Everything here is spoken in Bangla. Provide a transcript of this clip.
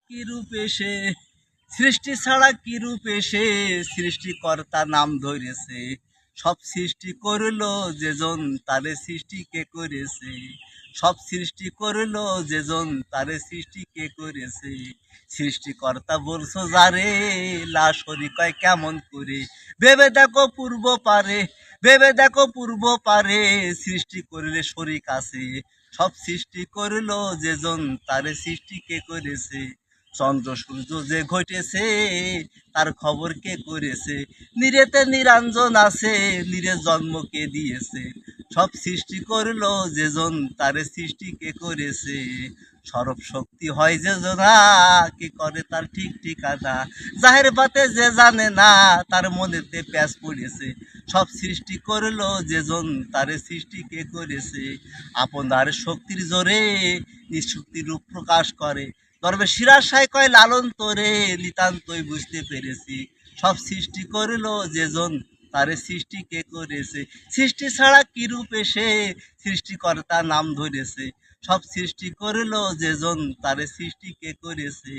কি রূপে সে, সৃষ্টি ছাড়া কি রূপে সে সৃষ্টিকর্তা নাম ধরেছে। সব সৃষ্টি করলো যেজন তারে সৃষ্টি কে করেছে। সব সৃষ্টি করলো যেজন তারে সৃষ্টি কে করেছে। সৃষ্টিকর্তা বলছো যারে লাশরি কয় কেমন করে। ভেবে দেখো পূর্ব পারে, ভেবে দেখো পূর্ব পারে সৃষ্টি করলে শরিক আছে। সব সৃষ্টি করলো যেজন তারে সৃষ্টি কে করেছে। চন্দ্র সূর্য যে ঘটেছে তার খবর কে করেছে। নিরেতে নিরঞ্জন আছে, নিরে জন্ম কে দিয়েছে। সব সৃষ্টি করলো যেজন তারে সৃষ্টি কে করেছে। সরব শক্তি হয় যে জনা কে করে তার ঠিক ঠিকানা। জাহের বাতে যে জানে না তার মনেতে প্যাঁচ পড়েছে। সব সৃষ্টি করলো যেজন তারে সৃষ্টি কে করেছে। আপনার শক্তির জোরে নিঃশক্তি রূপ প্রকাশ করে। গর্বে শিরাশায় কয় লালন তোরে নিতান্তই বুঝতে পেরেছি। সব সৃষ্টি করলো যেজন তারে সৃষ্টি কে করেছে। সৃষ্টি ছাড়া কি রূপে সে সৃষ্টিকর্তা নাম ধরেছে। সব সৃষ্টি করলো যেজন তারে সৃষ্টি কে করেছে।